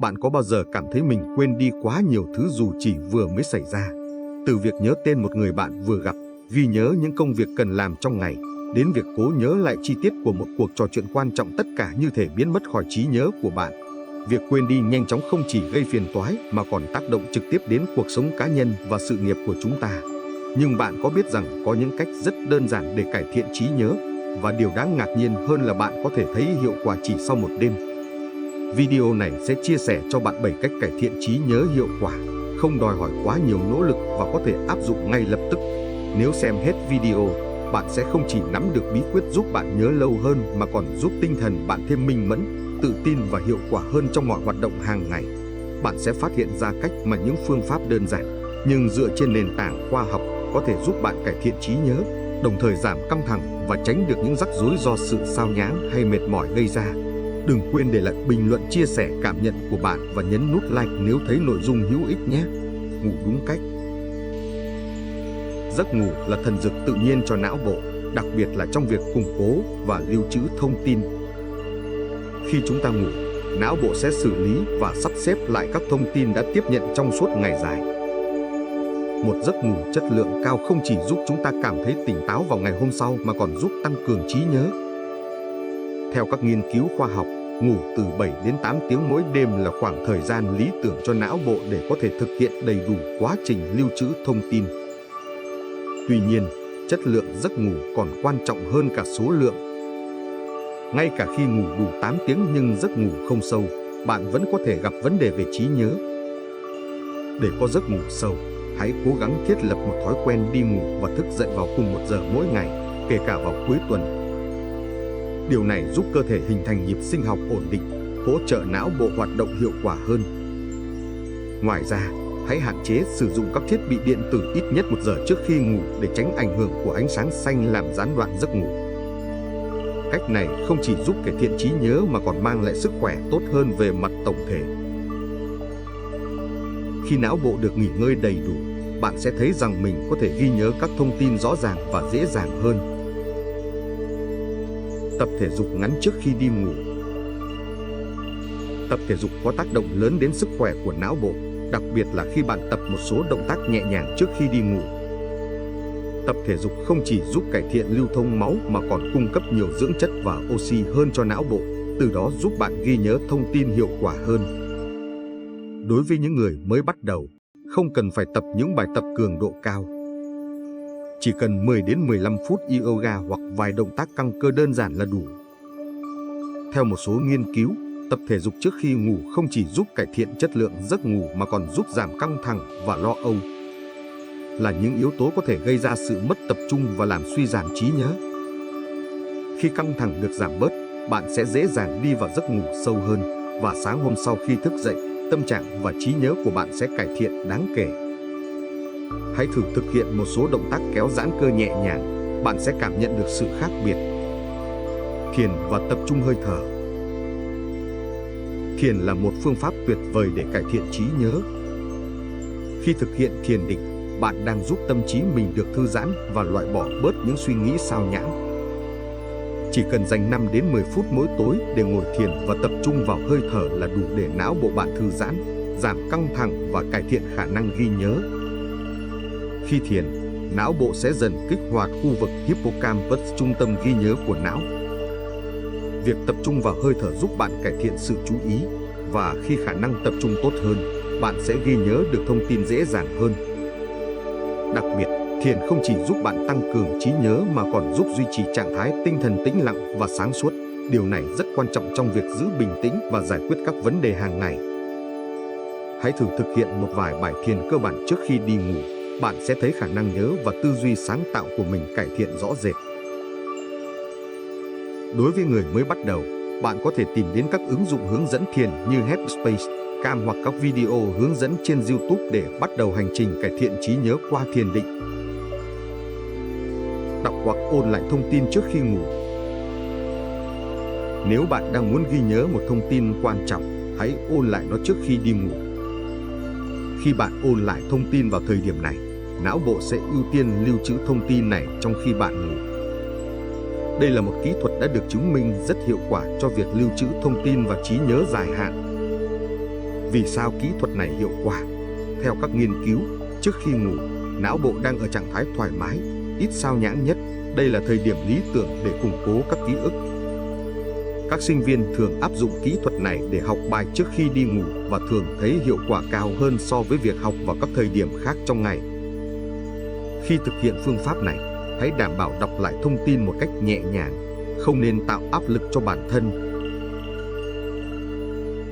Bạn có bao giờ cảm thấy mình quên đi quá nhiều thứ dù chỉ vừa mới xảy ra? Từ việc nhớ tên một người bạn vừa gặp, ghi nhớ những công việc cần làm trong ngày, đến việc cố nhớ lại chi tiết của một cuộc trò chuyện quan trọng, tất cả như thể biến mất khỏi trí nhớ của bạn. Việc quên đi nhanh chóng không chỉ gây phiền toái mà còn tác động trực tiếp đến cuộc sống cá nhân và sự nghiệp của chúng ta. Nhưng bạn có biết rằng có những cách rất đơn giản để cải thiện trí nhớ, và điều đáng ngạc nhiên hơn là bạn có thể thấy hiệu quả chỉ sau một đêm. Video này sẽ chia sẻ cho bạn 7 cách cải thiện trí nhớ hiệu quả, không đòi hỏi quá nhiều nỗ lực và có thể áp dụng ngay lập tức. Nếu xem hết video, bạn sẽ không chỉ nắm được bí quyết giúp bạn nhớ lâu hơn mà còn giúp tinh thần bạn thêm minh mẫn, tự tin và hiệu quả hơn trong mọi hoạt động hàng ngày. Bạn sẽ phát hiện ra cách mà những phương pháp đơn giản nhưng dựa trên nền tảng khoa học có thể giúp bạn cải thiện trí nhớ, đồng thời giảm căng thẳng và tránh được những rắc rối do sự sao nhãng hay mệt mỏi gây ra. Đừng quên để lại bình luận chia sẻ cảm nhận của bạn và nhấn nút like nếu thấy nội dung hữu ích nhé. Ngủ đúng cách. Giấc ngủ là thần dược tự nhiên cho não bộ, đặc biệt là trong việc củng cố và lưu trữ thông tin. Khi chúng ta ngủ, não bộ sẽ xử lý và sắp xếp lại các thông tin đã tiếp nhận trong suốt ngày dài. Một giấc ngủ chất lượng cao không chỉ giúp chúng ta cảm thấy tỉnh táo vào ngày hôm sau mà còn giúp tăng cường trí nhớ. Theo các nghiên cứu khoa học, ngủ từ 7 đến 8 tiếng mỗi đêm là khoảng thời gian lý tưởng cho não bộ để có thể thực hiện đầy đủ quá trình lưu trữ thông tin. Tuy nhiên, chất lượng giấc ngủ còn quan trọng hơn cả số lượng. Ngay cả khi ngủ đủ 8 tiếng nhưng giấc ngủ không sâu, bạn vẫn có thể gặp vấn đề về trí nhớ. Để có giấc ngủ sâu, hãy cố gắng thiết lập một thói quen đi ngủ và thức dậy vào cùng 1 giờ mỗi ngày, kể cả vào cuối tuần. Điều này giúp cơ thể hình thành nhịp sinh học ổn định, hỗ trợ não bộ hoạt động hiệu quả hơn. Ngoài ra, hãy hạn chế sử dụng các thiết bị điện tử ít nhất 1 giờ trước khi ngủ để tránh ảnh hưởng của ánh sáng xanh làm gián đoạn giấc ngủ. Cách này không chỉ giúp cải thiện trí nhớ mà còn mang lại sức khỏe tốt hơn về mặt tổng thể. Khi não bộ được nghỉ ngơi đầy đủ, bạn sẽ thấy rằng mình có thể ghi nhớ các thông tin rõ ràng và dễ dàng hơn. Tập thể dục ngắn trước khi đi ngủ. Tập thể dục có tác động lớn đến sức khỏe của não bộ, đặc biệt là khi bạn tập một số động tác nhẹ nhàng trước khi đi ngủ. Tập thể dục không chỉ giúp cải thiện lưu thông máu mà còn cung cấp nhiều dưỡng chất và oxy hơn cho não bộ, từ đó giúp bạn ghi nhớ thông tin hiệu quả hơn. Đối với những người mới bắt đầu, không cần phải tập những bài tập cường độ cao. Chỉ cần 10 đến 15 phút yoga hoặc vài động tác căng cơ đơn giản là đủ. Theo một số nghiên cứu, tập thể dục trước khi ngủ không chỉ giúp cải thiện chất lượng giấc ngủ mà còn giúp giảm căng thẳng và lo âu, là những yếu tố có thể gây ra sự mất tập trung và làm suy giảm trí nhớ. Khi căng thẳng được giảm bớt, bạn sẽ dễ dàng đi vào giấc ngủ sâu hơn, và sáng hôm sau khi thức dậy, tâm trạng và trí nhớ của bạn sẽ cải thiện đáng kể. Hãy thử thực hiện một số động tác kéo giãn cơ nhẹ nhàng, bạn sẽ cảm nhận được sự khác biệt. Thiền và tập trung hơi thở. Thiền là một phương pháp tuyệt vời để cải thiện trí nhớ. Khi thực hiện thiền định, bạn đang giúp tâm trí mình được thư giãn và loại bỏ bớt những suy nghĩ sao nhãng. Chỉ cần dành 5 đến 10 phút mỗi tối để ngồi thiền và tập trung vào hơi thở là đủ để não bộ bạn thư giãn, giảm căng thẳng và cải thiện khả năng ghi nhớ. Khi thiền, não bộ sẽ dần kích hoạt khu vực hippocampus, trung tâm ghi nhớ của não. Việc tập trung vào hơi thở giúp bạn cải thiện sự chú ý, và khi khả năng tập trung tốt hơn, bạn sẽ ghi nhớ được thông tin dễ dàng hơn. Đặc biệt, thiền không chỉ giúp bạn tăng cường trí nhớ mà còn giúp duy trì trạng thái tinh thần tĩnh lặng và sáng suốt. Điều này rất quan trọng trong việc giữ bình tĩnh và giải quyết các vấn đề hàng ngày. Hãy thử thực hiện một vài bài thiền cơ bản trước khi đi ngủ. Bạn sẽ thấy khả năng nhớ và tư duy sáng tạo của mình cải thiện rõ rệt. Đối với người mới bắt đầu, bạn có thể tìm đến các ứng dụng hướng dẫn thiền như Headspace, Calm hoặc các video hướng dẫn trên YouTube để bắt đầu hành trình cải thiện trí nhớ qua thiền định. Đọc hoặc ôn lại thông tin trước khi ngủ. Nếu bạn đang muốn ghi nhớ một thông tin quan trọng, hãy ôn lại nó trước khi đi ngủ. Khi bạn ôn lại thông tin vào thời điểm này, não bộ sẽ ưu tiên lưu trữ thông tin này trong khi bạn ngủ. Đây là một kỹ thuật đã được chứng minh rất hiệu quả cho việc lưu trữ thông tin và trí nhớ dài hạn. Vì sao kỹ thuật này hiệu quả? Theo các nghiên cứu, trước khi ngủ, não bộ đang ở trạng thái thoải mái, ít sao nhãng nhất. Đây là thời điểm lý tưởng để củng cố các ký ức. Các sinh viên thường áp dụng kỹ thuật này để học bài trước khi đi ngủ và thường thấy hiệu quả cao hơn so với việc học vào các thời điểm khác trong ngày. Khi thực hiện phương pháp này, hãy đảm bảo đọc lại thông tin một cách nhẹ nhàng, không nên tạo áp lực cho bản thân.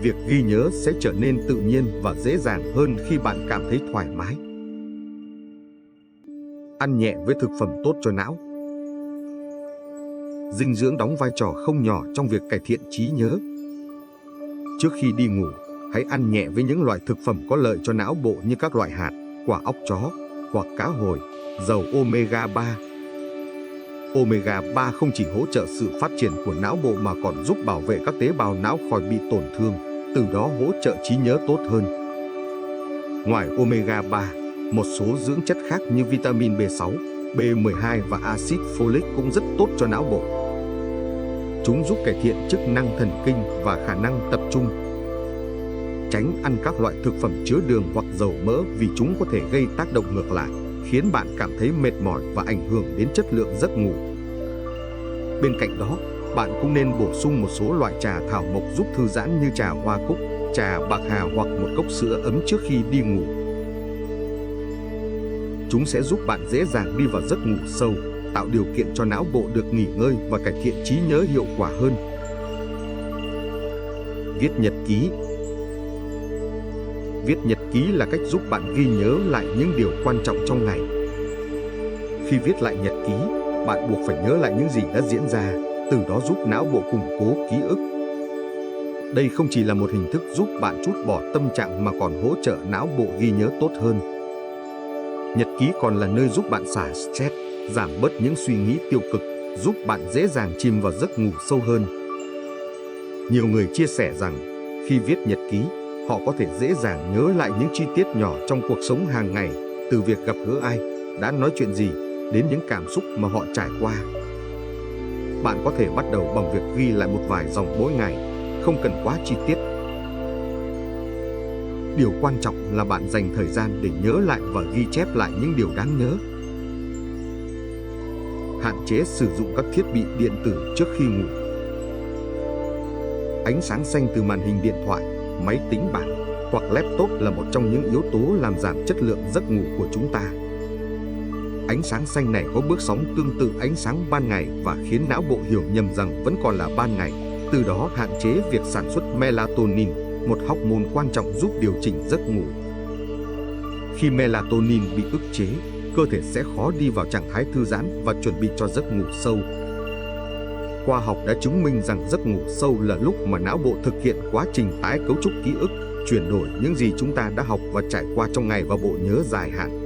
Việc ghi nhớ sẽ trở nên tự nhiên và dễ dàng hơn khi bạn cảm thấy thoải mái. Ăn nhẹ với thực phẩm tốt cho não. Dinh dưỡng đóng vai trò không nhỏ trong việc cải thiện trí nhớ. Trước khi đi ngủ, hãy ăn nhẹ với những loại thực phẩm có lợi cho não bộ như các loại hạt, quả óc chó hoặc cá hồi, dầu omega 3. Omega 3 không chỉ hỗ trợ sự phát triển của não bộ mà còn giúp bảo vệ các tế bào não khỏi bị tổn thương, từ đó hỗ trợ trí nhớ tốt hơn. Ngoài omega 3, một số dưỡng chất khác như vitamin B6, B12 và axit folic cũng rất tốt cho não bộ. Chúng giúp cải thiện chức năng thần kinh và khả năng tập trung. Tránh ăn các loại thực phẩm chứa đường hoặc dầu mỡ vì chúng có thể gây tác động ngược lại, khiến bạn cảm thấy mệt mỏi và ảnh hưởng đến chất lượng giấc ngủ. Bên cạnh đó, bạn cũng nên bổ sung một số loại trà thảo mộc giúp thư giãn như trà hoa cúc, trà bạc hà hoặc một cốc sữa ấm trước khi đi ngủ. Chúng sẽ giúp bạn dễ dàng đi vào giấc ngủ sâu, tạo điều kiện cho não bộ được nghỉ ngơi và cải thiện trí nhớ hiệu quả hơn. Viết nhật ký. Viết nhật ký là cách giúp bạn ghi nhớ lại những điều quan trọng trong ngày. Khi viết lại nhật ký, bạn buộc phải nhớ lại những gì đã diễn ra, từ đó giúp não bộ củng cố ký ức. Đây không chỉ là một hình thức giúp bạn trút bỏ tâm trạng mà còn hỗ trợ não bộ ghi nhớ tốt hơn. Nhật ký còn là nơi giúp bạn xả stress, giảm bớt những suy nghĩ tiêu cực, giúp bạn dễ dàng chìm vào giấc ngủ sâu hơn. Nhiều người chia sẻ rằng, khi viết nhật ký, họ có thể dễ dàng nhớ lại những chi tiết nhỏ trong cuộc sống hàng ngày, từ việc gặp gỡ ai, đã nói chuyện gì, đến những cảm xúc mà họ trải qua. Bạn có thể bắt đầu bằng việc ghi lại một vài dòng mỗi ngày, không cần quá chi tiết. Điều quan trọng là bạn dành thời gian để nhớ lại và ghi chép lại những điều đáng nhớ. Hạn chế sử dụng các thiết bị điện tử trước khi ngủ. Ánh sáng xanh từ màn hình điện thoại, máy tính bảng hoặc laptop là một trong những yếu tố làm giảm chất lượng giấc ngủ của chúng ta. Ánh sáng xanh này có bước sóng tương tự ánh sáng ban ngày và khiến não bộ hiểu nhầm rằng vẫn còn là ban ngày, từ đó hạn chế việc sản xuất melatonin, một hormone quan trọng giúp điều chỉnh giấc ngủ. Khi melatonin bị ức chế, cơ thể sẽ khó đi vào trạng thái thư giãn và chuẩn bị cho giấc ngủ sâu. Khoa học đã chứng minh rằng giấc ngủ sâu là lúc mà não bộ thực hiện quá trình tái cấu trúc ký ức, chuyển đổi những gì chúng ta đã học và trải qua trong ngày vào bộ nhớ dài hạn.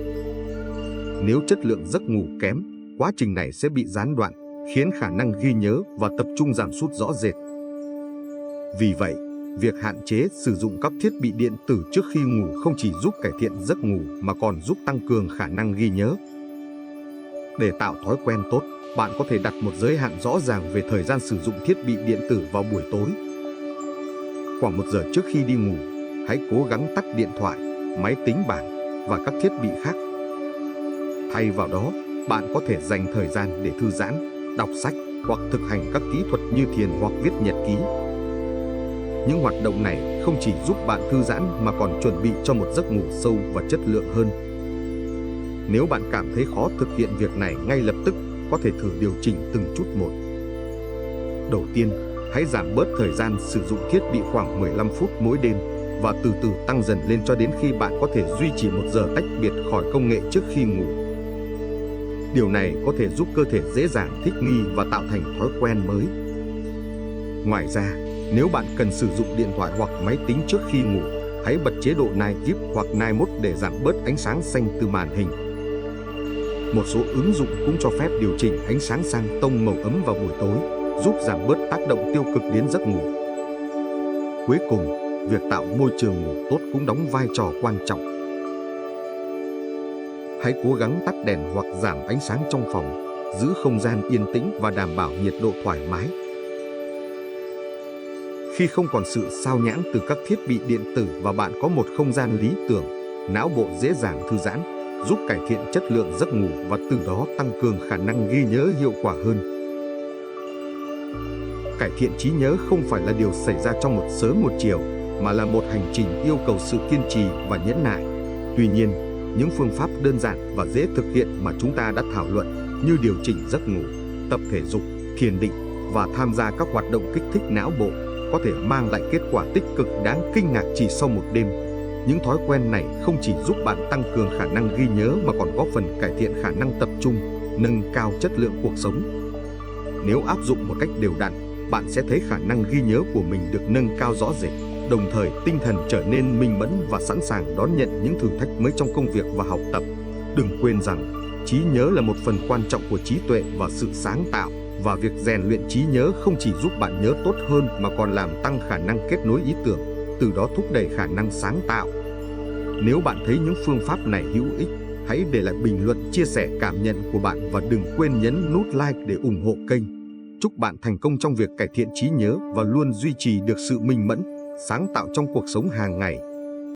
Nếu chất lượng giấc ngủ kém, quá trình này sẽ bị gián đoạn, khiến khả năng ghi nhớ và tập trung giảm sút rõ rệt. Vì vậy, việc hạn chế sử dụng các thiết bị điện tử trước khi ngủ không chỉ giúp cải thiện giấc ngủ mà còn giúp tăng cường khả năng ghi nhớ. Để tạo thói quen tốt, bạn có thể đặt một giới hạn rõ ràng về thời gian sử dụng thiết bị điện tử vào buổi tối. Khoảng 1 giờ trước khi đi ngủ, hãy cố gắng tắt điện thoại, máy tính bảng và các thiết bị khác. Thay vào đó, bạn có thể dành thời gian để thư giãn, đọc sách hoặc thực hành các kỹ thuật như thiền hoặc viết nhật ký. Những hoạt động này không chỉ giúp bạn thư giãn mà còn chuẩn bị cho một giấc ngủ sâu và chất lượng hơn. Nếu bạn cảm thấy khó thực hiện việc này ngay lập tức, có thể thử điều chỉnh từng chút một. Đầu tiên, hãy giảm bớt thời gian sử dụng thiết bị khoảng 15 phút mỗi đêm và từ từ tăng dần lên cho đến khi bạn có thể duy trì 1 giờ tách biệt khỏi công nghệ trước khi ngủ. Điều này có thể giúp cơ thể dễ dàng thích nghi và tạo thành thói quen mới. Ngoài ra, nếu bạn cần sử dụng điện thoại hoặc máy tính trước khi ngủ, hãy bật chế độ Night Shift hoặc Night Mode để giảm bớt ánh sáng xanh từ màn hình. Một số ứng dụng cũng cho phép điều chỉnh ánh sáng sang tông màu ấm vào buổi tối, giúp giảm bớt tác động tiêu cực đến giấc ngủ. Cuối cùng, việc tạo môi trường ngủ tốt cũng đóng vai trò quan trọng. Hãy cố gắng tắt đèn hoặc giảm ánh sáng trong phòng, giữ không gian yên tĩnh và đảm bảo nhiệt độ thoải mái. Khi không còn sự sao nhãng từ các thiết bị điện tử và bạn có một không gian lý tưởng, não bộ dễ dàng thư giãn, giúp cải thiện chất lượng giấc ngủ và từ đó tăng cường khả năng ghi nhớ hiệu quả hơn. Cải thiện trí nhớ không phải là điều xảy ra trong một sớm một chiều, mà là một hành trình yêu cầu sự kiên trì và nhẫn nại. Tuy nhiên, những phương pháp đơn giản và dễ thực hiện mà chúng ta đã thảo luận như điều chỉnh giấc ngủ, tập thể dục, thiền định và tham gia các hoạt động kích thích não bộ có thể mang lại kết quả tích cực đáng kinh ngạc chỉ sau một đêm. Những thói quen này không chỉ giúp bạn tăng cường khả năng ghi nhớ mà còn góp phần cải thiện khả năng tập trung, nâng cao chất lượng cuộc sống. Nếu áp dụng một cách đều đặn, bạn sẽ thấy khả năng ghi nhớ của mình được nâng cao rõ rệt, đồng thời tinh thần trở nên minh mẫn và sẵn sàng đón nhận những thử thách mới trong công việc và học tập. Đừng quên rằng, trí nhớ là một phần quan trọng của trí tuệ và sự sáng tạo, và việc rèn luyện trí nhớ không chỉ giúp bạn nhớ tốt hơn mà còn làm tăng khả năng kết nối ý tưởng, từ đó thúc đẩy khả năng sáng tạo. Nếu bạn thấy những phương pháp này hữu ích, hãy để lại bình luận chia sẻ cảm nhận của bạn và đừng quên nhấn nút like để ủng hộ kênh. Chúc bạn thành công trong việc cải thiện trí nhớ và luôn duy trì được sự minh mẫn, sáng tạo trong cuộc sống hàng ngày.